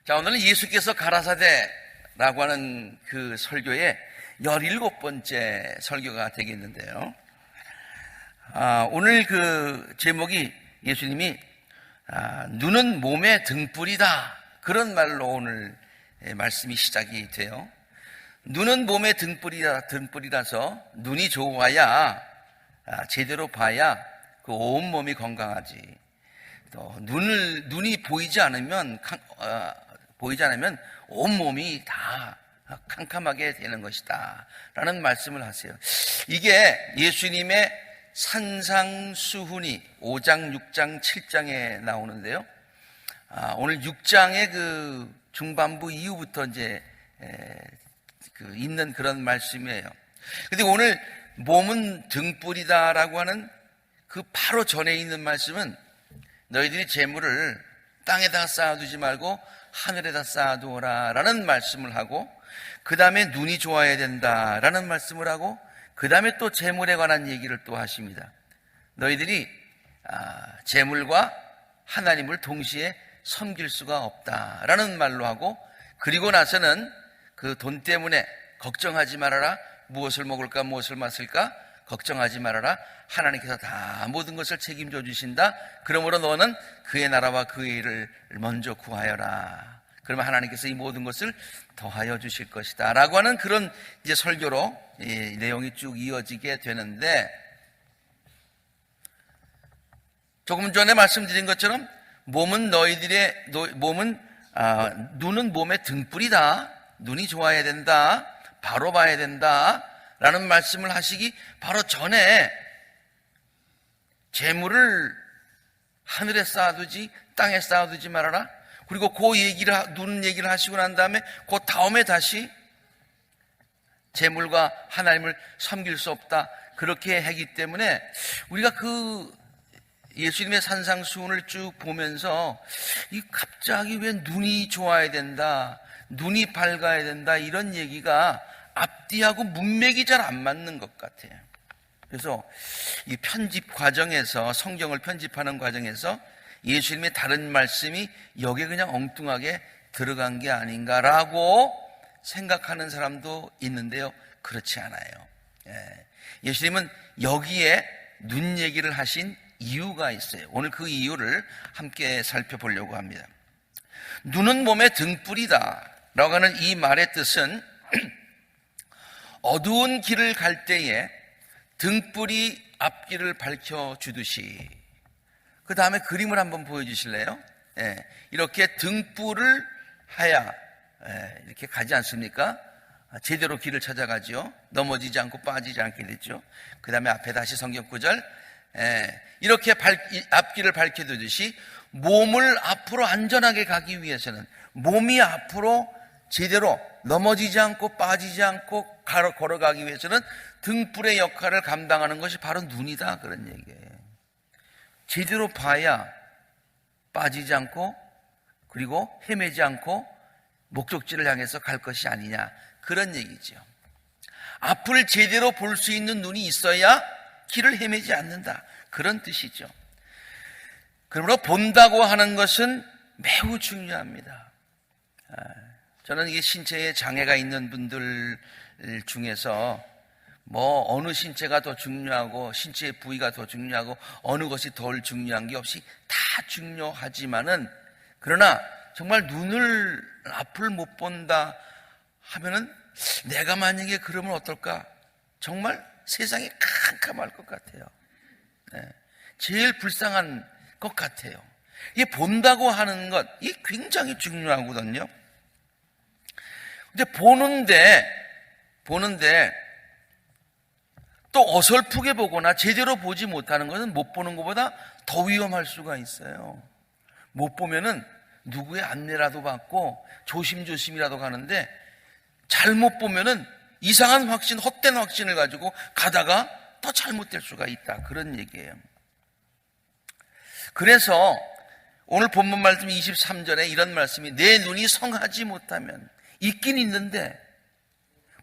자, 오늘은 예수께서 가라사대라고 하는 그 설교의 17번째 설교가 되겠는데요. 오늘 그 제목이 예수님이 눈은 몸의 등불이다, 그런 말로 오늘 말씀이 시작이 돼요. 눈은 몸의 등불이라서 눈이 좋아야, 제대로 봐야 그 온몸이 건강하지. 또 눈이 보이지 않으면 온몸이 다 캄캄하게 되는 것이다 라는 말씀을 하세요. 이게 예수님의 산상수훈이 5장, 6장, 7장에 나오는데요. 오늘 6장의 그 중반부 이후부터 이제 있는 그런 말씀이에요. 근데 오늘 몸은 등불이다라고 하는 그 바로 전에 있는 말씀은 너희들이 재물을 땅에다 쌓아두지 말고 하늘에다 쌓아두어라 라는 말씀을 하고, 그 다음에 눈이 좋아야 된다 라는 말씀을 하고, 그 다음에 또 재물에 관한 얘기를 또 하십니다. 너희들이 재물과 하나님을 동시에 섬길 수가 없다 라는 말로 하고, 그리고 나서는 그 돈 때문에 걱정하지 말아라. 무엇을 먹을까 무엇을 마실까 걱정하지 말아라. 하나님께서 다 모든 것을 책임져 주신다. 그러므로 너는 그의 나라와 그의 일을 먼저 구하여라. 그러면 하나님께서 이 모든 것을 더하여 주실 것이다 라고 하는 그런 이제 설교로 이 내용이 쭉 이어지게 되는데, 조금 전에 말씀드린 것처럼 눈은 몸의 등불이다. 눈이 좋아야 된다. 바로 봐야 된다 라는 말씀을 하시기 바로 전에 재물을 하늘에 쌓아두지 땅에 쌓아두지 말아라. 그리고 눈 얘기를 하시고 난 다음에 그 다음에 다시 재물과 하나님을 섬길 수 없다, 그렇게 하기 때문에 우리가 그 예수님의 산상수훈을 쭉 보면서 갑자기 왜 눈이 좋아야 된다, 눈이 밝아야 된다, 이런 얘기가 앞뒤하고 문맥이 잘 안 맞는 것 같아요. 그래서 이 편집 과정에서, 성경을 편집하는 과정에서 예수님의 다른 말씀이 여기에 그냥 엉뚱하게 들어간 게 아닌가라고 생각하는 사람도 있는데요, 그렇지 않아요. 예수님은 여기에 눈 얘기를 하신 이유가 있어요. 오늘 그 이유를 함께 살펴보려고 합니다. 눈은 몸의 등불이다 라고 하는 이 말의 뜻은 어두운 길을 갈 때에 등불이 앞길을 밝혀주듯이, 그 다음에 그림을 한번 보여주실래요? 이렇게 등불을 하야 이렇게 가지 않습니까? 제대로 길을 찾아가죠. 넘어지지 않고 빠지지 않게 됐죠. 그 다음에 앞에 다시 성경 구절, 이렇게 앞길을 밝혀두듯이 몸을 앞으로 안전하게 가기 위해서는, 몸이 앞으로 제대로 넘어지지 않고 빠지지 않고 걸어가기 위해서는 등불의 역할을 감당하는 것이 바로 눈이다, 그런 얘기예요. 제대로 봐야 빠지지 않고, 그리고 헤매지 않고 목적지를 향해서 갈 것이 아니냐, 그런 얘기죠. 앞을 제대로 볼 수 있는 눈이 있어야 길을 헤매지 않는다, 그런 뜻이죠. 그러므로 본다고 하는 것은 매우 중요합니다. 저는 이게 신체에 장애가 있는 분들 중에서 어느 신체가 더 중요하고 신체의 부위가 더 중요하고 어느 것이 덜 중요한 게 없이 다 중요하지만은, 그러나 정말 눈을 앞을 못 본다 하면은 내가 만약에 그러면 어떨까? 정말 세상이 캄캄할 것 같아요. 제일 불쌍한 것 같아요. 이게 본다고 하는 것, 이게 굉장히 중요하거든요. 근데 보는데 또 어설프게 보거나 제대로 보지 못하는 것은 못 보는 것보다 더 위험할 수가 있어요. 못 보면은 누구의 안내라도 받고 조심조심이라도 가는데, 잘못 보면은 이상한 확신, 헛된 확신을 가지고 가다가 더 잘못될 수가 있다, 그런 얘기예요. 그래서 오늘 본문 말씀 23절에 이런 말씀이, 내 눈이 성하지 못하면, 있긴 있는데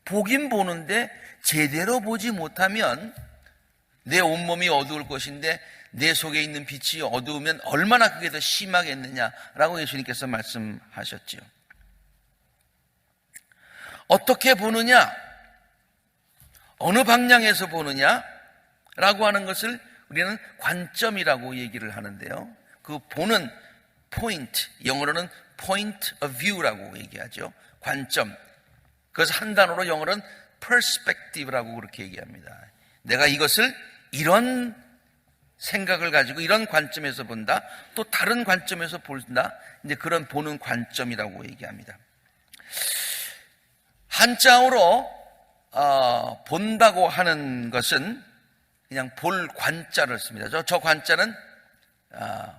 보긴 보는데 제대로 보지 못하면 내 온몸이 어두울 것인데 내 속에 있는 빛이 어두우면 얼마나 그게 더 심하겠느냐라고 예수님께서 말씀하셨지요. 어떻게 보느냐, 어느 방향에서 보느냐라고 하는 것을 우리는 관점이라고 얘기를 하는데요. 그 보는 포인트, 영어로는 point of view라고 얘기하죠. 관점. 그래서 한 단어로 영어로는 perspective라고 그렇게 얘기합니다. 내가 이것을 이런 생각을 가지고 이런 관점에서 본다, 또 다른 관점에서 본다, 이제 그런 보는 관점이라고 얘기합니다. 한자어로 본다고 하는 것은 그냥 볼 관자를 씁니다. 저 관자는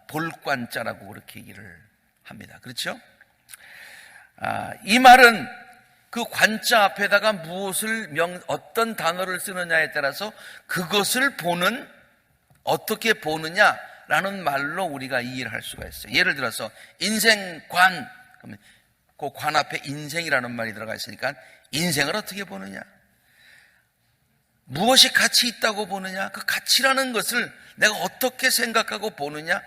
볼관자라고 그렇게 얘기를 합니다. 그렇죠? 이 말은 그 관자 앞에다가 어떤 단어를 쓰느냐에 따라서 그것을 보는, 어떻게 보느냐라는 말로 우리가 이해를 할 수가 있어요. 예를 들어서 인생관, 그러면 그 관 앞에 인생이라는 말이 들어가 있으니까 인생을 어떻게 보느냐, 무엇이 가치 있다고 보느냐, 그 가치라는 것을 내가 어떻게 생각하고 보느냐,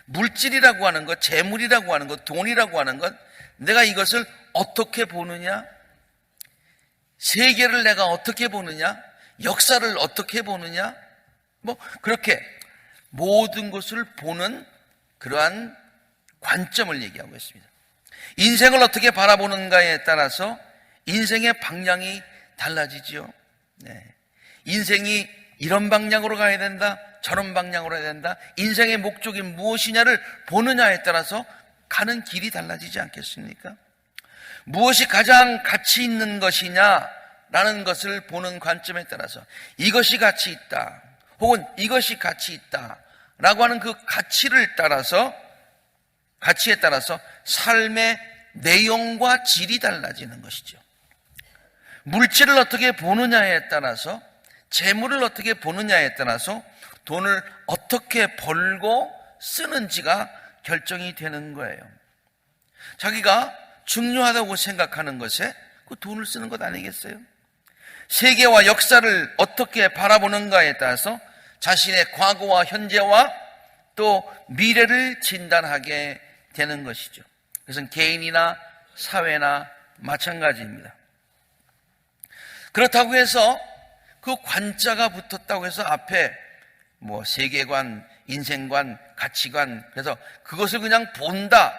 물질이라고 하는 것, 재물이라고 하는 것, 돈이라고 하는 것, 내가 이것을 어떻게 보느냐, 세계를 내가 어떻게 보느냐, 역사를 어떻게 보느냐, 그렇게 모든 것을 보는 그러한 관점을 얘기하고 있습니다. 인생을 어떻게 바라보는가에 따라서 인생의 방향이 달라지죠. 네. 인생이 이런 방향으로 가야 된다, 저런 방향으로 가야 된다, 인생의 목적이 무엇이냐를 보느냐에 따라서 가는 길이 달라지지 않겠습니까? 무엇이 가장 가치 있는 것이냐라는 것을 보는 관점에 따라서 이것이 가치 있다, 혹은 이것이 가치 있다라고 하는 그 가치에 따라서 삶의 내용과 질이 달라지는 것이죠. 물질을 어떻게 보느냐에 따라서, 재물을 어떻게 보느냐에 따라서 돈을 어떻게 벌고 쓰는지가 결정이 되는 거예요. 자기가 중요하다고 생각하는 것에 그 돈을 쓰는 것 아니겠어요? 세계와 역사를 어떻게 바라보는가에 따라서 자신의 과거와 현재와 또 미래를 진단하게 되는 것이죠. 그것은 개인이나 사회나 마찬가지입니다. 그렇다고 해서 그 관자가 붙었다고 해서 앞에 세계관, 인생관, 가치관, 그래서 그것을 그냥 본다,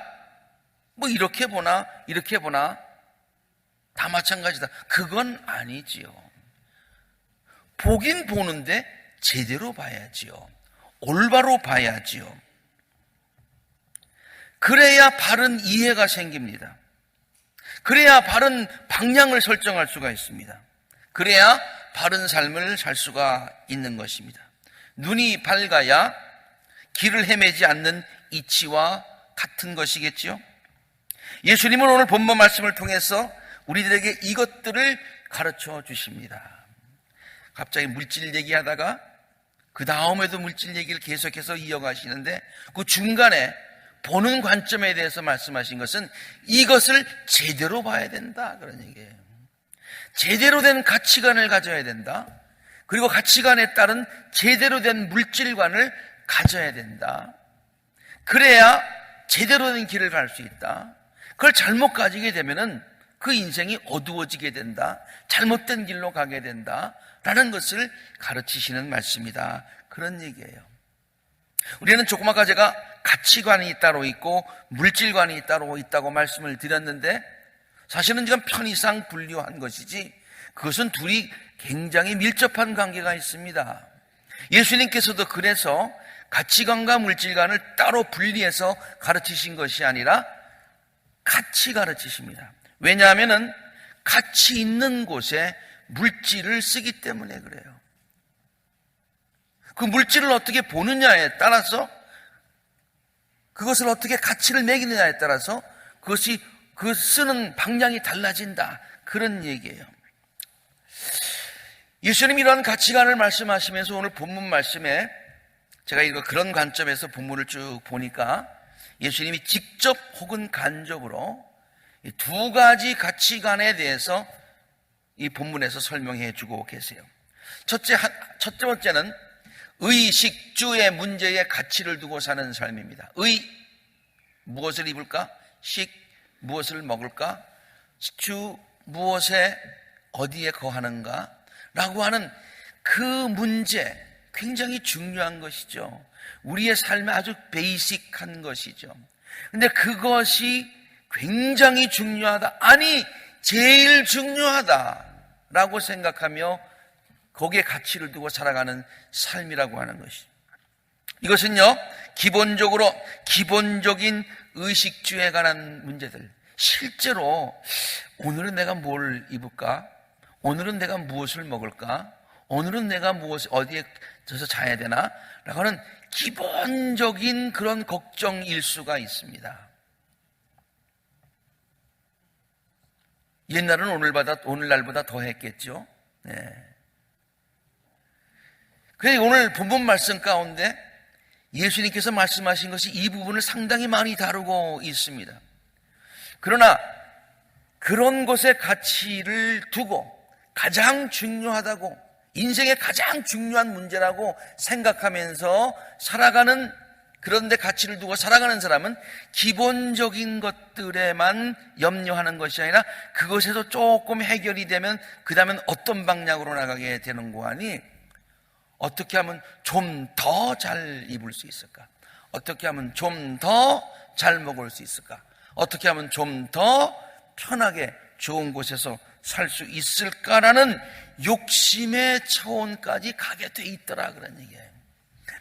이렇게 보나 이렇게 보나 다 마찬가지다, 그건 아니지요. 보긴 보는데 제대로 봐야지요. 올바로 봐야지요. 그래야 바른 이해가 생깁니다. 그래야 바른 방향을 설정할 수가 있습니다. 그래야 바른 삶을 살 수가 있는 것입니다. 눈이 밝아야 길을 헤매지 않는 이치와 같은 것이겠지요. 예수님은 오늘 본문 말씀을 통해서 우리들에게 이것들을 가르쳐 주십니다. 갑자기 물질 얘기하다가 그 다음에도 물질 얘기를 계속해서 이어가시는데 그 중간에 보는 관점에 대해서 말씀하신 것은 이것을 제대로 봐야 된다, 그런 얘기예요. 제대로 된 가치관을 가져야 된다. 그리고 가치관에 따른 제대로 된 물질관을 가져야 된다. 그래야 제대로 된 길을 갈 수 있다. 그걸 잘못 가지게 되면은 그 인생이 어두워지게 된다, 잘못된 길로 가게 된다 라는 것을 가르치시는 말씀이다, 그런 얘기예요. 우리는 조금 아까 제가 가치관이 따로 있고 물질관이 따로 있다고 말씀을 드렸는데 사실은 지금 편의상 분류한 것이지 그것은 둘이 굉장히 밀접한 관계가 있습니다. 예수님께서도 그래서 가치관과 물질관을 따로 분리해서 가르치신 것이 아니라 같이 가르치십니다. 왜냐하면 가치 있는 곳에 물질을 쓰기 때문에 그래요. 그 물질을 어떻게 보느냐에 따라서, 그것을 어떻게 가치를 매기느냐에 따라서 그것이 그 쓰는 방향이 달라진다, 그런 얘기예요. 예수님이 이런 가치관을 말씀하시면서 오늘 본문 말씀에 제가 이거 그런 관점에서 본문을 쭉 보니까 예수님이 직접 혹은 간접으로 이 두 가지 가치관에 대해서 이 본문에서 설명해 주고 계세요. 첫째 번째는 의식주의 문제에 가치를 두고 사는 삶입니다. 무엇을 입을까? 식, 무엇을 먹을까? 주, 무엇에 어디에 거하는가? 라고 하는 그 문제, 굉장히 중요한 것이죠. 우리의 삶에 아주 베이직한 것이죠. 근데 그것이 굉장히 중요하다, 아니 제일 중요하다라고 생각하며 거기에 가치를 두고 살아가는 삶이라고 하는 것이죠. 이것은요, 기본적인 의식주에 관한 문제들, 실제로 오늘은 내가 뭘 입을까? 오늘은 내가 무엇을 먹을까? 오늘은 내가 어디에 져서 자야 되나? 라고 하는 기본적인 그런 걱정일 수가 있습니다. 옛날은 오늘날보다 더 했겠죠. 네. 그래서 오늘 본문 말씀 가운데 예수님께서 말씀하신 것이 이 부분을 상당히 많이 다루고 있습니다. 그러나 그런 것에 가치를 두고 가장 중요하다고, 인생의 가장 중요한 문제라고 생각하면서 살아가는, 그런데 가치를 두고 살아가는 사람은 기본적인 것들에만 염려하는 것이 아니라 그것에서 조금 해결이 되면 그 다음엔 어떤 방향으로 나가게 되는 거 아니? 어떻게 하면 좀 더 잘 입을 수 있을까? 어떻게 하면 좀 더 잘 먹을 수 있을까? 어떻게 하면 좀 더 편하게 좋은 곳에서 살 수 있을까라는 욕심의 차원까지 가게 돼 있더라, 그런 얘기예요.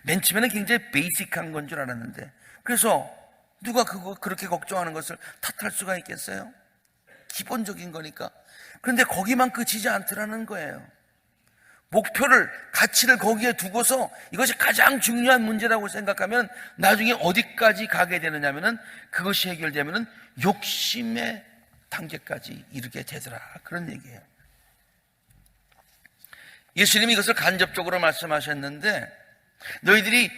맨 처음에는 굉장히 베이직한 건 줄 알았는데, 그래서 누가 그렇게 걱정하는 것을 탓할 수가 있겠어요? 기본적인 거니까. 그런데 거기만 그치지 않더라는 거예요. 목표를, 가치를 거기에 두고서 이것이 가장 중요한 문제라고 생각하면 나중에 어디까지 가게 되느냐면은, 그것이 해결되면은 욕심의 단계까지 이르게 되더라, 그런 얘기예요. 예수님이 이것을 간접적으로 말씀하셨는데, 너희들이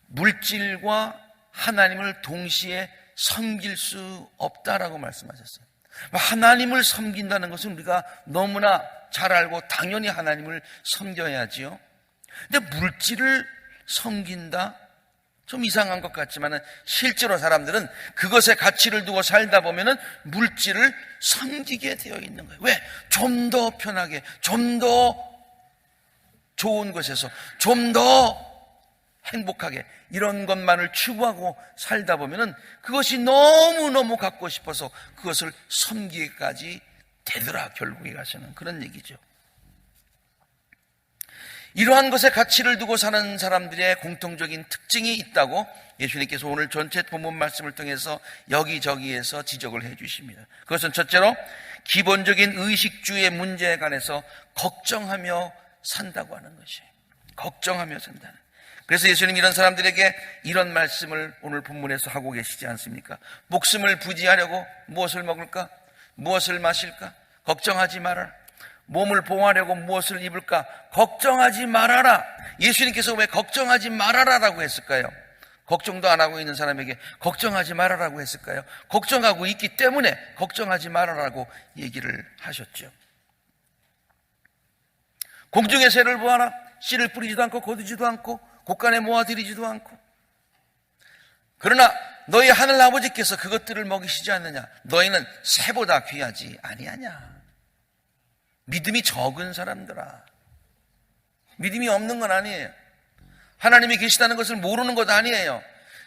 물질과 하나님을 동시에 섬길 수 없다라고 말씀하셨어요. 하나님을 섬긴다는 것은 우리가 너무나 잘 알고 당연히 하나님을 섬겨야지요. 근데 물질을 섬긴다? 좀 이상한 것 같지만 실제로 사람들은 그것에 가치를 두고 살다 보면은 물질을 섬기게 되어 있는 거예요. 왜? 좀 더 편하게, 좀 더 좋은 곳에서, 좀 더 행복하게, 이런 것만을 추구하고 살다 보면은 그것이 너무너무 갖고 싶어서 그것을 섬기기까지 되더라, 결국에 가서는. 그런 얘기죠. 이러한 것에 가치를 두고 사는 사람들의 공통적인 특징이 있다고 예수님께서 오늘 전체 본문 말씀을 통해서 여기저기에서 지적을 해 주십니다. 그것은 첫째로 기본적인 의식주의 문제에 관해서 걱정하며 산다고 하는 것이에요. 걱정하며 산다는. 그래서 예수님 이런 사람들에게 이런 말씀을 오늘 본문에서 하고 계시지 않습니까? 목숨을 부지하려고 무엇을 먹을까? 무엇을 마실까? 걱정하지 말아라. 몸을 보호하려고 무엇을 입을까? 걱정하지 말아라. 예수님께서 왜 걱정하지 말아라라고 했을까요? 걱정도 안 하고 있는 사람에게 걱정하지 말아라고 했을까요? 걱정하고 있기 때문에 걱정하지 말아라고 얘기를 하셨죠. 공중의 새를 보아라. 씨를 뿌리지도 않고 거두지도 않고 곳간에 모아들이지도 않고, 그러나 너희 하늘 아버지께서 그것들을 먹이시지 않느냐? 너희는 새보다 귀하지 아니하냐? 믿음이 적은 사람들아, 믿음이 없는 건 아니에요. 하나님이 계시다는 것을 모르는 것 아니에요.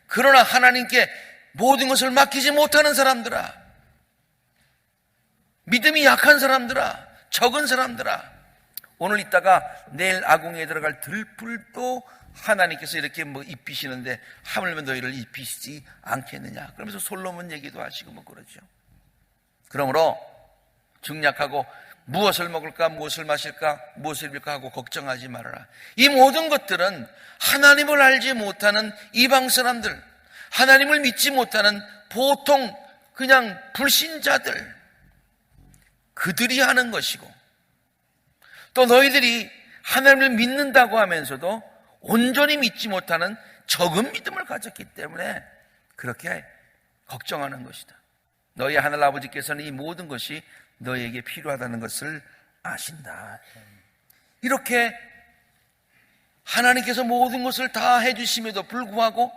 그러나 하나님께 모든 것을 맡기지 못하는 사람들아, 믿음이 약한 사람들아, 적은 사람들아, 오늘 있다가 내일 아궁이에 들어갈 들풀도 하나님께서 이렇게 입히시는데 하물며 너희를 입히시지 않겠느냐? 그러면서 솔로몬 얘기도 하시고 그러죠. 그러므로 중약하고 무엇을 먹을까, 무엇을 마실까, 무엇을 입을까 하고 걱정하지 말아라. 이 모든 것들은 하나님을 알지 못하는 이방 사람들, 하나님을 믿지 못하는 보통 그냥 불신자들, 그들이 하는 것이고, 또 너희들이 하나님을 믿는다고 하면서도 온전히 믿지 못하는 적은 믿음을 가졌기 때문에 그렇게 걱정하는 것이다. 너희 하늘 아버지께서는 이 모든 것이 너희에게 필요하다는 것을 아신다. 이렇게 하나님께서 모든 것을 다 해주심에도 불구하고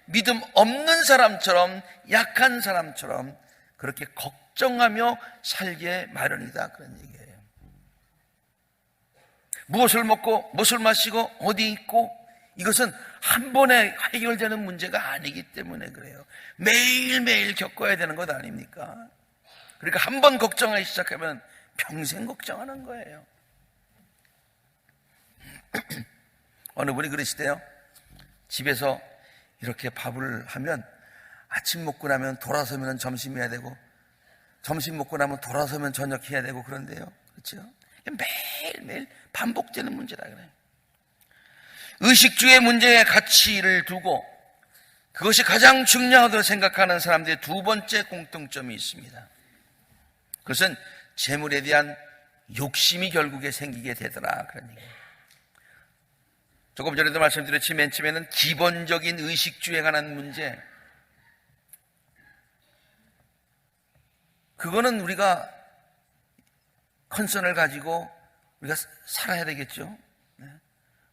믿음 없는 사람처럼, 약한 사람처럼 그렇게 걱정하며 살게 마련이다, 그런 얘기예요. 무엇을 먹고 무엇을 마시고 어디 있고, 이것은 한 번에 해결되는 문제가 아니기 때문에 그래요. 매일매일 겪어야 되는 것 아닙니까? 그러니까 한 번 걱정하기 시작하면 평생 걱정하는 거예요. 어느 분이 그러시대요. 집에서 이렇게 밥을 하면 아침 먹고 나면 돌아서면 점심 해야 되고, 점심 먹고 나면 돌아서면 저녁 해야 되고 그런데요. 그렇죠? 매일매일 반복되는 문제다 그래요. 의식주의 문제의 가치를 두고 그것이 가장 중요하다고 생각하는 사람들의 두 번째 공통점이 있습니다. 그것은 재물에 대한 욕심이 결국에 생기게 되더라, 그런 얘기예요. 조금 전에도 말씀드렸지, 맨 처음에는 기본적인 의식주에 관한 문제, 그거는 우리가 컨선을 가지고 우리가 살아야 되겠죠.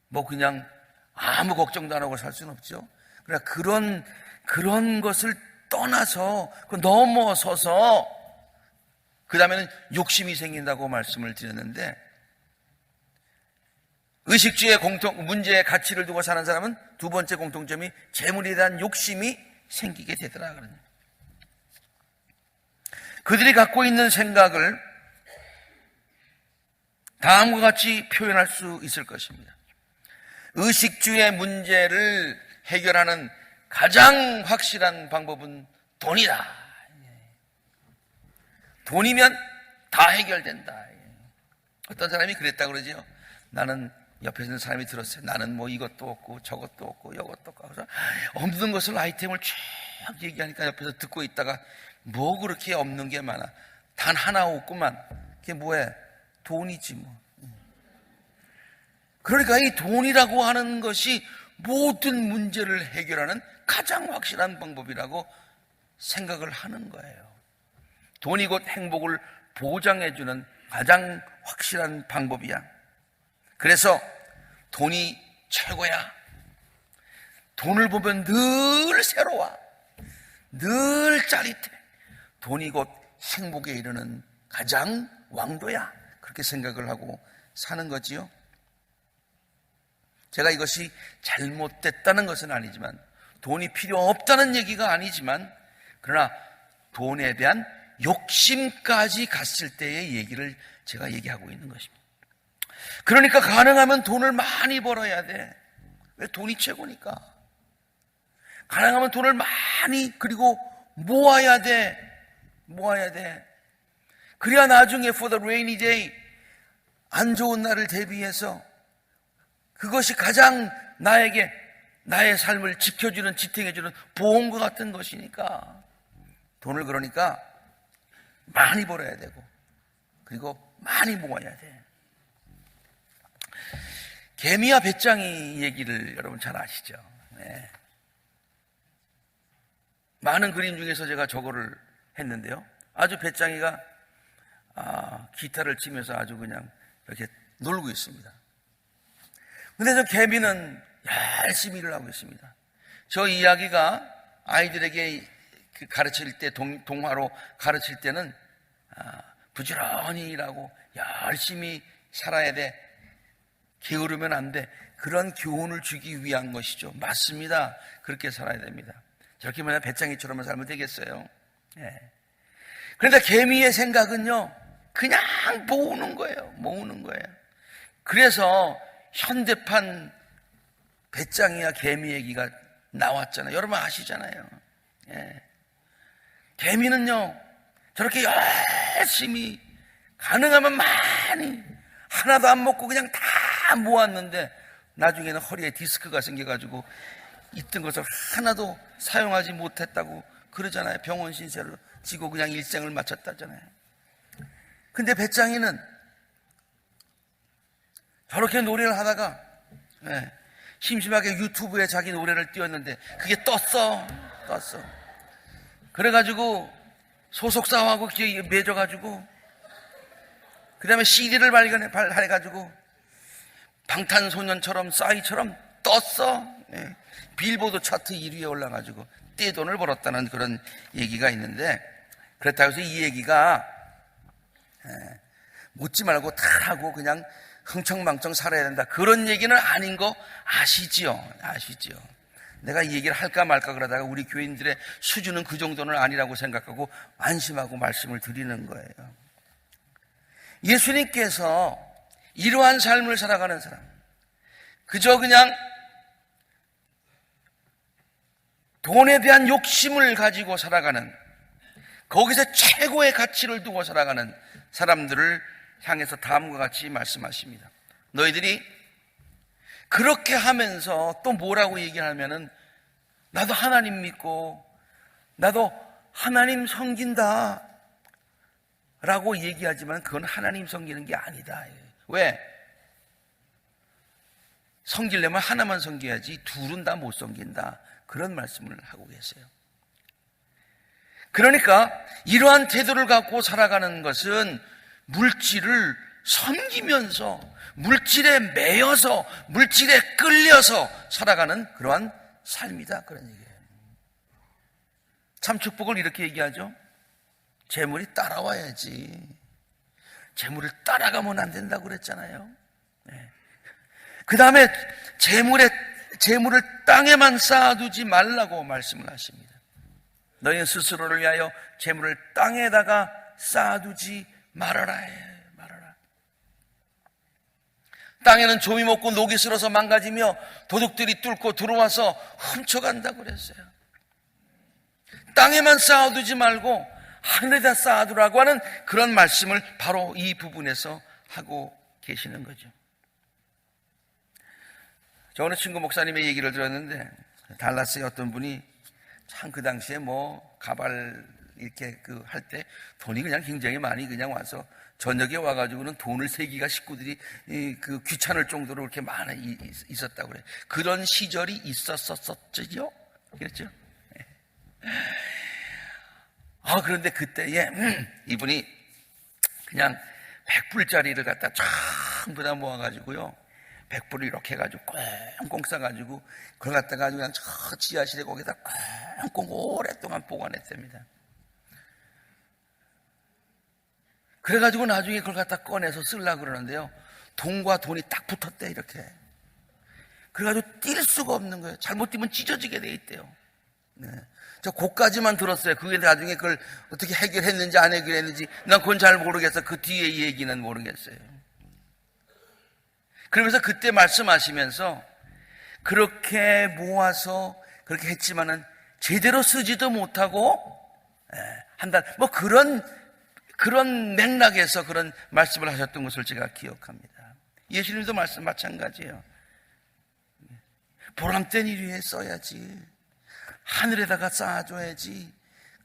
뭐 그냥 아무 걱정도 안 하고 살 수는 없죠. 그러나 그런 것을 떠나서, 넘어서서 그 다음에는 욕심이 생긴다고 말씀을 드렸는데, 의식주의 문제의 가치를 두고 사는 사람은 두 번째 공통점이 재물에 대한 욕심이 생기게 되더라, 그러네요. 그들이 갖고 있는 생각을 다음과 같이 표현할 수 있을 것입니다. 의식주의 문제를 해결하는 가장 확실한 방법은 돈이다. 돈이면 다 해결된다. 어떤 사람이 그랬다 그러죠. 나는 옆에 있는 사람이 들었어요. 나는 뭐 이것도 없고 저것도 없고 이것도 없고. 그래서 없는 것을, 아이템을 쭉 얘기하니까 옆에서 듣고 있다가 뭐 그렇게 없는 게 많아. 단 하나 없구만. 그게 뭐야? 돈이지 뭐. 그러니까 이 돈이라고 하는 것이 모든 문제를 해결하는 가장 확실한 방법이라고 생각을 하는 거예요. 돈이 곧 행복을 보장해주는 가장 확실한 방법이야. 그래서 돈이 최고야. 돈을 보면 늘 새로워. 늘 짜릿해. 돈이 곧 행복에 이르는 가장 왕도야. 그렇게 생각을 하고 사는 거지요. 제가 이것이 잘못됐다는 것은 아니지만, 돈이 필요 없다는 얘기가 아니지만, 그러나 돈에 대한 욕심까지 갔을 때의 얘기를 제가 얘기하고 있는 것입니다. 그러니까 가능하면 돈을 많이 벌어야 돼. 왜? 돈이 최고니까. 가능하면 돈을 많이, 그리고 모아야 돼. 그래야 나중에 for the rainy day, 안 좋은 날을 대비해서 그것이 가장 나의 삶을 지켜주는, 지탱해주는 보험과 같은 것이니까. 돈을 그러니까 많이 벌어야 되고, 그리고 많이 모아야 돼. 개미와 배짱이 얘기를 여러분 잘 아시죠? 네. 많은 그림 중에서 제가 저거를 했는데요. 아주 배짱이가 기타를 치면서 아주 그냥 이렇게 놀고 있습니다. 근데 저 개미는 열심히 일을 하고 있습니다. 저 이야기가 아이들에게 가르칠 때, 동화로 가르칠 때는 부지런히 일하고 열심히 살아야 돼, 게으르면 안 돼, 그런 교훈을 주기 위한 것이죠. 맞습니다. 그렇게 살아야 됩니다. 저렇게 만약 배짱이처럼 살면 되겠어요. 네. 그런데 개미의 생각은요, 그냥 모으는 거예요. 그래서 현대판 배짱이와 개미 얘기가 나왔잖아요. 여러분 아시잖아요. 예. 개미는요, 저렇게 열심히 가능하면 많이, 하나도 안 먹고 그냥 다 모았는데 나중에는 허리에 디스크가 생겨가지고 있던 것을 하나도 사용하지 못했다고 그러잖아요. 병원 신세를 지고 그냥 일생을 마쳤다잖아요. 근데 배짱이는 저렇게 노래를 하다가 심심하게 유튜브에 자기 노래를 띄웠는데 그게 떴어. 그래가지고 소속사하고 맺어가지고, 그 다음에 CD를 발견해가지고 방탄소년처럼 싸이처럼 떴어. 예. 빌보드 차트 1위에 올라가지고 떼돈을 벌었다는 그런 얘기가 있는데, 그렇다고 해서 이 얘기가 묻지 말고 다 하고 그냥 흥청망청 살아야 된다, 그런 얘기는 아닌 거 아시지요? 내가 이 얘기를 할까 말까 그러다가 우리 교인들의 수준은 그 정도는 아니라고 생각하고 안심하고 말씀을 드리는 거예요. 예수님께서 이러한 삶을 살아가는 사람, 그저 그냥 돈에 대한 욕심을 가지고 살아가는, 거기서 최고의 가치를 두고 살아가는 사람들을 향해서 다음과 같이 말씀하십니다. 너희들이 그렇게 하면서 또 뭐라고 얘기하면은, 나도 하나님 믿고 나도 하나님 섬긴다 라고 얘기하지만 그건 하나님 섬기는 게 아니다. 왜? 섬기려면 하나만 섬겨야지 둘은 다 못 섬긴다, 그런 말씀을 하고 계세요. 그러니까 이러한 태도를 갖고 살아가는 것은 물질을 섬기면서, 물질에 매여서, 물질에 끌려서 살아가는 그러한 삶이다, 그런 얘기예요. 참 축복을 이렇게 얘기하죠. 재물이 따라와야지. 재물을 따라가면 안 된다고 그랬잖아요. 네. 그 다음에 재물을 땅에만 쌓아두지 말라고 말씀을 하십니다. 너희는 스스로를 위하여 재물을 땅에다가 쌓아두지 말아라. 땅에는 좀이 먹고 녹이 슬어서 망가지며 도둑들이 뚫고 들어와서 훔쳐간다고 그랬어요. 땅에만 쌓아두지 말고 하늘에다 쌓아두라고 하는 그런 말씀을 바로 이 부분에서 하고 계시는 거죠. 저 어느 친구 목사님의 얘기를 들었는데, 달라스의 어떤 분이 참 그 당시에 뭐 가발 이렇게 할 때 돈이 그냥 굉장히 많이 그냥 와서 저녁에 와가지고는 돈을 세기가 식구들이 귀찮을 정도로 그렇게 많이 있었다고 그래요. 그런 시절이 있었었죠? 그랬죠? 그런데 그때에 이분이 그냥 100불짜리를 갖다 전부 다 모아가지고요, 100불을 이렇게 해가지고 꽁꽁 싸가지고 그걸 갖다가 그냥 저 지하실에 거기다 꽁꽁 오랫동안 보관했답니다. 그래가지고 나중에 그걸 갖다 꺼내서 쓰려고 그러는데요, 돈과 돈이 딱 붙었대, 이렇게. 그래가지고 뛸 수가 없는 거예요. 잘못 뛰면 찢어지게 돼 있대요. 네. 저 그까지만 들었어요. 그게 나중에 그걸 어떻게 해결했는지 안 해결했는지 난 그건 잘 모르겠어. 그 뒤에 이 얘기는 모르겠어요. 그러면서 그때 말씀하시면서 그렇게 모아서 그렇게 했지만은 제대로 쓰지도 못하고 한다, 뭐 그런 맥락에서 그런 말씀을 하셨던 것을 제가 기억합니다. 예수님도 말씀 마찬가지예요. 보람된 일 위해 써야지, 하늘에다가 쌓아줘야지,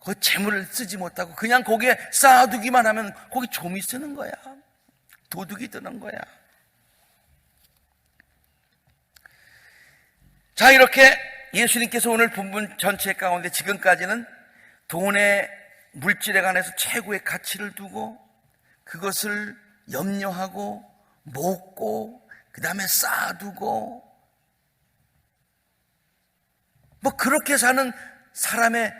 그 재물을 쓰지 못하고 그냥 거기에 쌓아두기만 하면 거기 좀이 쓰는 거야, 도둑이 드는 거야. 자, 이렇게 예수님께서 오늘 본문 전체 가운데 지금까지는 돈의 물질에 관해서 최고의 가치를 두고 그것을 염려하고 먹고 그 다음에 쌓아두고 뭐 그렇게 사는 사람의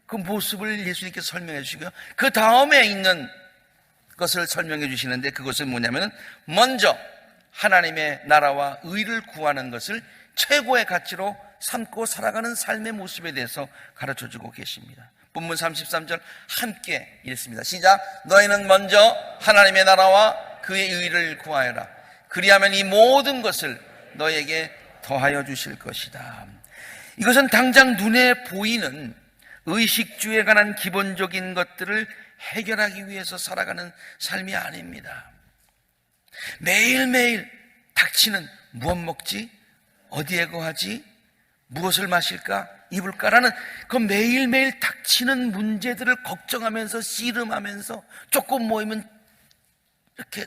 그 모습을 예수님께서 설명해 주시고요, 그 다음에 있는 것을 설명해 주시는데, 그것은 뭐냐면 먼저 하나님의 나라와 의를 구하는 것을 최고의 가치로 삼고 살아가는 삶의 모습에 대해서 가르쳐주고 계십니다. 본문 33절 함께 읽습니다. 시작. 너희는 먼저 하나님의 나라와 그의 의를 구하여라. 그리하면 이 모든 것을 너희에게 더하여 주실 것이다. 이것은 당장 눈에 보이는 의식주에 관한 기본적인 것들을 해결하기 위해서 살아가는 삶이 아닙니다. 매일매일 닥치는 무엇 먹지? 어디에 거하지? 무엇을 마실까? 입을까라는 그 매일매일 닥치는 문제들을 걱정하면서 씨름하면서 조금 모이면 이렇게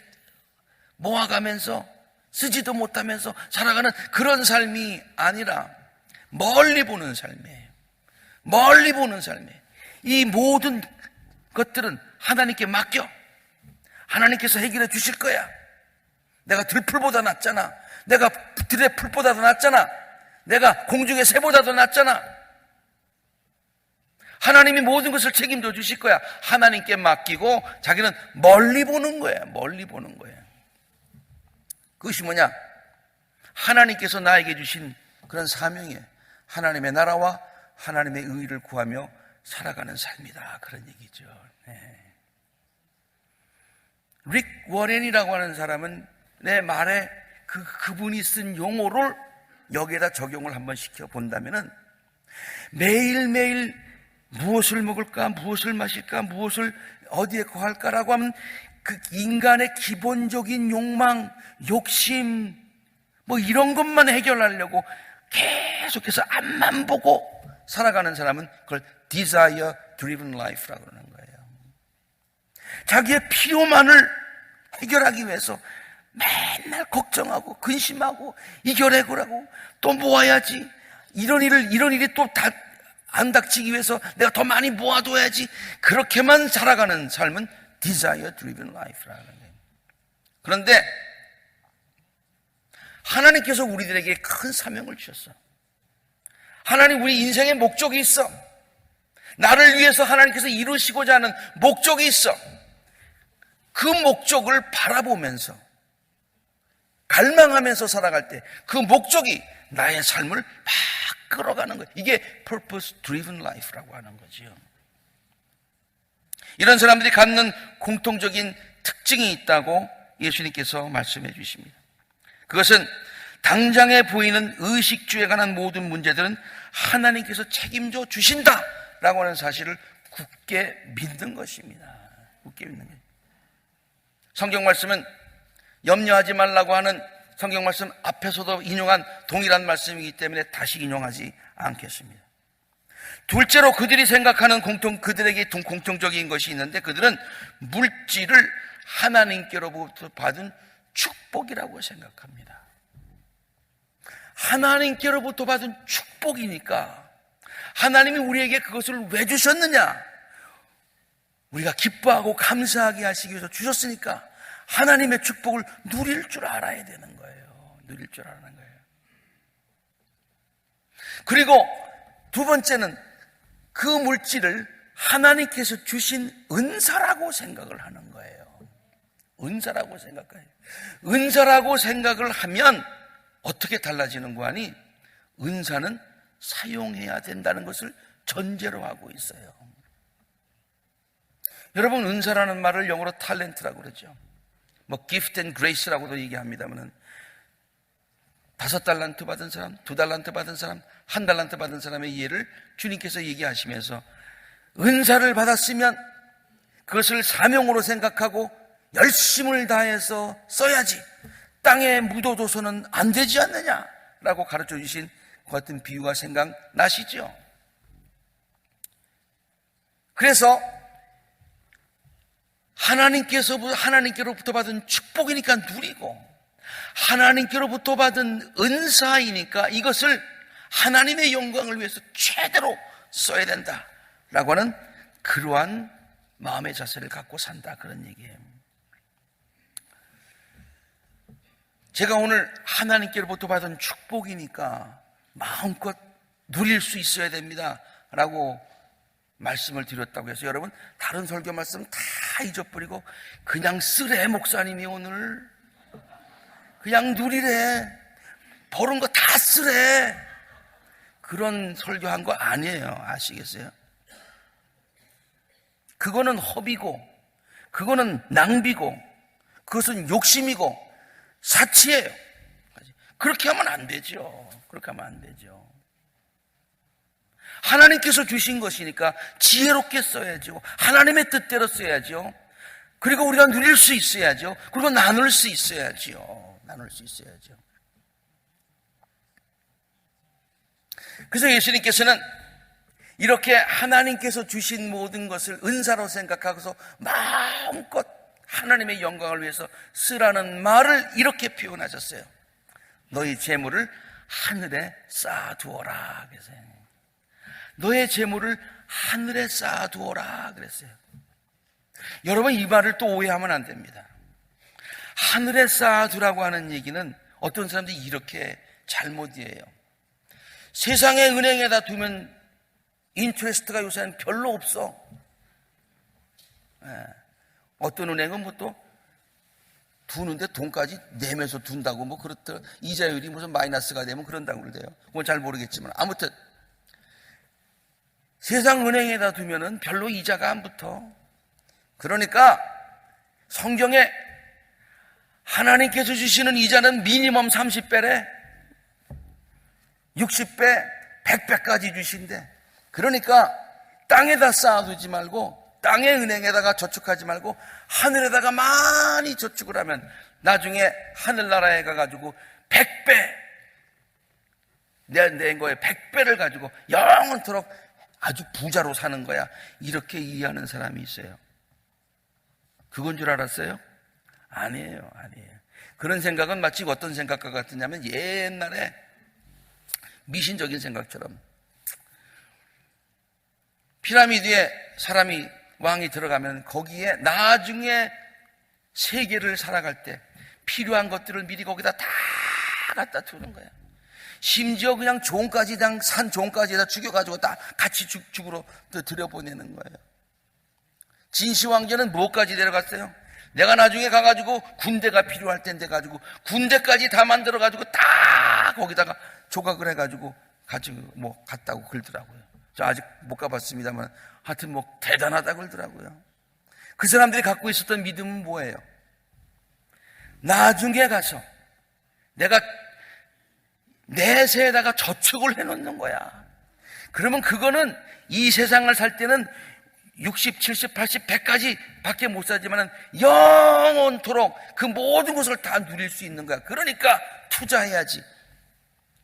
모아가면서 쓰지도 못하면서 살아가는 그런 삶이 아니라 멀리 보는 삶이에요. 멀리 보는 삶이에요. 이 모든 것들은 하나님께 맡겨. 하나님께서 해결해 주실 거야. 내가 들풀보다 낫잖아. 내가 들의 풀보다 더 낫잖아. 내가 공중의 새보다 더 낫잖아. 하나님이 모든 것을 책임져 주실 거야. 하나님께 맡기고 자기는 멀리 보는 거예요. 멀리 보는 거예요. 그것이 뭐냐? 하나님께서 나에게 주신 그런 사명이에요. 하나님의 나라와 하나님의 의를 구하며 살아가는 삶이다. 그런 얘기죠. 네. 릭 워렌이라고 하는 사람은 내 말에 그분이 쓴 용어를 여기에다 적용을 한번 시켜본다면은 매일매일 무엇을 먹을까, 무엇을 마실까, 무엇을 어디에 거할까라고 하면 그 인간의 기본적인 욕망, 욕심, 뭐 이런 것만 해결하려고 계속해서 앞만 보고 살아가는 사람은 그걸 desire driven life라고 그러는 거예요. 자기의 필요만을 해결하기 위해서 맨날 걱정하고 근심하고 이겨내고라고 또 모아야지, 이런 일이 또 다 안 닥치기 위해서 내가 더 많이 모아둬야지, 그렇게만 살아가는 삶은 desire driven life라는 거예요. 그런데 하나님께서 우리들에게 큰 사명을 주셨어. 하나님, 우리 인생에 목적이 있어. 나를 위해서 하나님께서 이루시고자 하는 목적이 있어. 그 목적을 바라보면서 갈망하면서 살아갈 때 그 목적이 나의 삶을 막 끌어가는 거예요. 이게 purpose driven life라고 하는 거죠. 이런 사람들이 갖는 공통적인 특징이 있다고 예수님께서 말씀해 주십니다. 그것은 당장에 보이는 의식주에 관한 모든 문제들은 하나님께서 책임져 주신다라고 하는 사실을 굳게 믿는 것입니다. 굳게 믿는 거예요. 성경 말씀은 염려하지 말라고 하는 성경 말씀 앞에서도 인용한 동일한 말씀이기 때문에 다시 인용하지 않겠습니다. 둘째로 그들이 생각하는 그들에게 공통적인 것이 있는데, 그들은 물질을 하나님께로부터 받은 축복이라고 생각합니다. 하나님께로부터 받은 축복이니까 하나님이 우리에게 그것을 왜 주셨느냐? 우리가 기뻐하고 감사하게 하시기 위해서 주셨으니까 하나님의 축복을 누릴 줄 알아야 되는 거예요. 누릴 줄 알아는 거예요. 그리고 두 번째는 그 물질을 하나님께서 주신 은사라고 생각을 하는 거예요. 은사라고 생각해요. 은사라고 생각을 하면 어떻게 달라지는 거 아니? 은사는 사용해야 된다는 것을 전제로 하고 있어요. 여러분, 은사라는 말을 영어로 탤런트라고 그러죠. 뭐 gift and grace라고도 얘기합니다만은 5달란트 받은 사람, 2달란트 받은 사람, 1달란트 받은 사람의 이해를 주님께서 얘기하시면서 은사를 받았으면 그것을 사명으로 생각하고 열심을 다해서 써야지, 땅에 묻어둬서는 안 되지 않느냐라고 가르쳐 주신 그 같은 비유가 생각나시죠? 그래서 하나님께로부터 받은 축복이니까 누리고, 하나님께로부터 받은 은사이니까 이것을 하나님의 영광을 위해서 최대로 써야 된다라고 하는 그러한 마음의 자세를 갖고 산다, 그런 얘기예요. 제가 오늘 하나님께로부터 받은 축복이니까 마음껏 누릴 수 있어야 됩니다 라고 말씀을 드렸다고 해서 여러분 다른 설교 말씀 다 잊어버리고 그냥 쓰래, 목사님이 오늘 그냥 누리래, 버는 거 다 쓰래, 그런 설교한 거 아니에요. 아시겠어요? 그거는 허비고, 그거는 낭비고, 그것은 욕심이고 사치예요. 그렇게 하면 안 되죠. 그렇게 하면 안 되죠. 하나님께서 주신 것이니까 지혜롭게 써야죠. 하나님의 뜻대로 써야죠. 그리고 우리가 누릴 수 있어야죠. 그리고 나눌 수 있어야죠. 나눌 수 있어야죠. 그래서 예수님께서는 이렇게 하나님께서 주신 모든 것을 은사로 생각하고서 마음껏 하나님의 영광을 위해서 쓰라는 말을 이렇게 표현하셨어요. 너희 재물을 하늘에 쌓아두어라 그랬어요. 너의 재물을 하늘에 쌓아두어라 그랬어요. 여러분, 이 말을 또 오해하면 안 됩니다. 하늘에 쌓아두라고 하는 얘기는 어떤 사람들이 이렇게 잘못이에요. 세상의 은행에다 두면 인트레스트가 요새는 별로 없어. 어떤 은행은 뭐 또 두는데 돈까지 내면서 둔다고 뭐 그렇더라. 이자율이 무슨 마이너스가 되면 그런다고 그러대요. 그건 잘 모르겠지만 아무튼 세상 은행에다 두면은 별로 이자가 안 붙어. 그러니까 성경에 하나님께서 주시는 이자는 미니멈 30배래. 60배, 100배까지 주신대. 그러니까 땅에다 쌓아두지 말고, 땅의 은행에다가 저축하지 말고 하늘에다가 많이 저축을 하면 나중에 하늘나라에 가가지고 100배 낸 거에 100배를 가지고 영원토록 아주 부자로 사는 거야. 이렇게 이해하는 사람이 있어요. 그건 줄 알았어요? 아니에요. 그런 생각은 마치 어떤 생각과 같으냐면 옛날에 미신적인 생각처럼 피라미드에 사람이 왕이 들어가면 거기에 나중에 세계를 살아갈 때 필요한 것들을 미리 거기다 다 갖다 두는 거야. 심지어 그냥 종까지, 그냥 산 종까지다 죽여가지고 다 같이 죽으러 들여보내는 거예요. 진시 왕조는 뭐까지 데려갔어요? 내가 나중에 가가지고 군대가 필요할 텐데 가지고 군대까지 다 만들어가지고 다 거기다가 조각을 해가지고 가지고 뭐 갔다고 그러더라고요. 저 아직 못 가봤습니다만 하여튼 뭐 대단하다고 그러더라고요. 그 사람들이 갖고 있었던 믿음은 뭐예요? 나중에 가서 내가 내세에다가 저축을 해놓는 거야. 그러면 그거는 이 세상을 살 때는 60, 70, 80, 100까지 밖에 못 살지만 영원토록 그 모든 것을 다 누릴 수 있는 거야. 그러니까 투자해야지.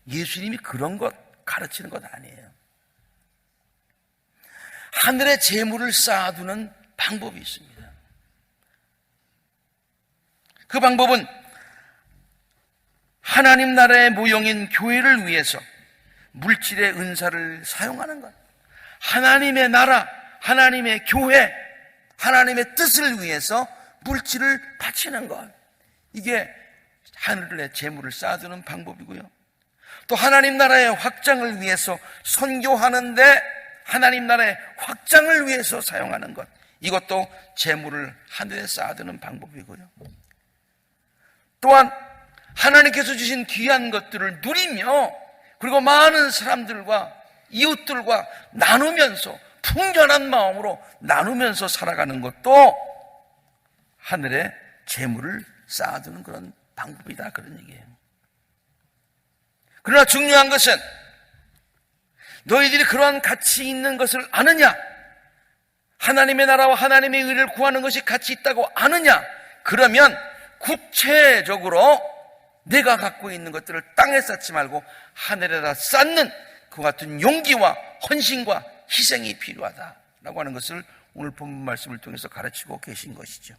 예수님이 그런 것 가르치는 것 아니에요. 하늘에 재물을 쌓아두는 방법이 있습니다. 그 방법은 하나님 나라의 모형인 교회를 위해서 물질의 은사를 사용하는 것. 하나님의 나라, 하나님의 교회, 하나님의 뜻을 위해서 물질을 바치는 것. 이게 하늘에 재물을 쌓아두는 방법이고요. 또 하나님 나라의 확장을 위해서 선교하는데 하나님 나라의 확장을 위해서 사용하는 것. 이것도 재물을 하늘에 쌓아두는 방법이고요. 또한 하나님께서 주신 귀한 것들을 누리며 그리고 많은 사람들과 이웃들과 나누면서 풍전한 마음으로 나누면서 살아가는 것도 하늘에 재물을 쌓아두는 그런 방법이다, 그런 얘기예요. 그러나 중요한 것은 너희들이 그러한 가치 있는 것을 아느냐? 하나님의 나라와 하나님의 의를 구하는 것이 가치 있다고 아느냐? 그러면 구체적으로 내가 갖고 있는 것들을 땅에 쌓지 말고 하늘에다 쌓는 그 같은 용기와 헌신과 희생이 필요하다라고 하는 것을 오늘 본문 말씀을 통해서 가르치고 계신 것이죠.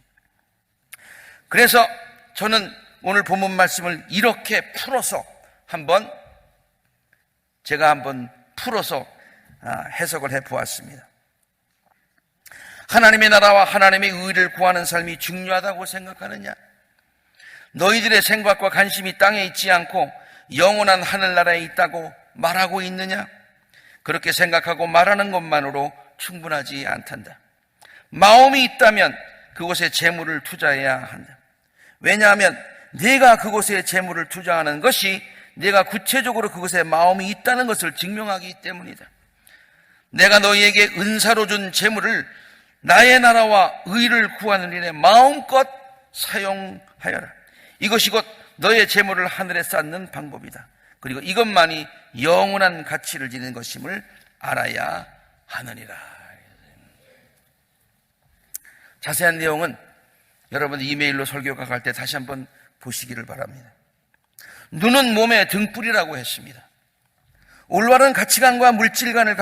그래서 저는 오늘 본문 말씀을 이렇게 풀어서 제가 한번 풀어서 해석을 해보았습니다. 하나님의 나라와 하나님의 의를 구하는 삶이 중요하다고 생각하느냐? 너희들의 생각과 관심이 땅에 있지 않고 영원한 하늘나라에 있다고 말하고 있느냐? 그렇게 생각하고 말하는 것만으로 충분하지 않단다. 마음이 있다면 그곳에 재물을 투자해야 한다. 왜냐하면 내가 그곳에 재물을 투자하는 것이 내가 구체적으로 그것에 마음이 있다는 것을 증명하기 때문이다. 내가 너희에게 은사로 준 재물을 나의 나라와 의를 구하는 일에 마음껏 사용하여라. 이것이 곧 너의 재물을 하늘에 쌓는 방법이다. 그리고 이것만이 영원한 가치를 지닌 것임을 알아야 하느니라. 자세한 내용은 여러분 이메일로 설교가 갈 때 다시 한번 보시기를 바랍니다. 눈은 몸의 등불이라고 했습니다. 올바른 가치관과 물질관을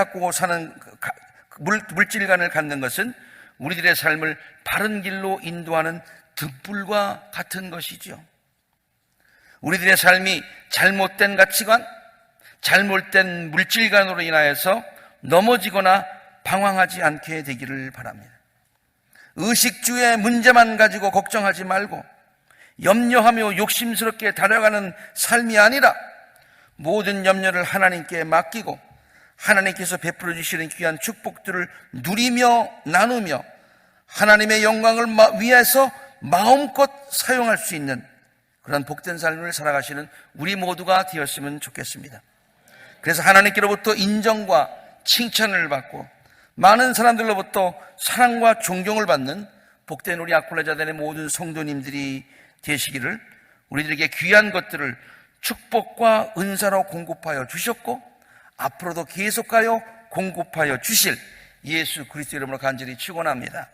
갖는 것은 우리들의 삶을 바른 길로 인도하는 등불과 같은 것이죠. 우리들의 삶이 잘못된 가치관, 잘못된 물질관으로 인하여서 넘어지거나 방황하지 않게 되기를 바랍니다. 의식주의 문제만 가지고 걱정하지 말고 염려하며 욕심스럽게 달려가는 삶이 아니라 모든 염려를 하나님께 맡기고 하나님께서 베풀어 주시는 귀한 축복들을 누리며 나누며 하나님의 영광을 위해서 마음껏 사용할 수 있는 그런 복된 삶을 살아가시는 우리 모두가 되었으면 좋겠습니다. 그래서 하나님께로부터 인정과 칭찬을 받고 많은 사람들로부터 사랑과 존경을 받는 복된 우리 아콜라자단의 모든 성도님들이 되시기를, 우리들에게 귀한 것들을 축복과 은사로 공급하여 주셨고 앞으로도 계속하여 공급하여 주실 예수 그리스도 이름으로 간절히 축원합니다.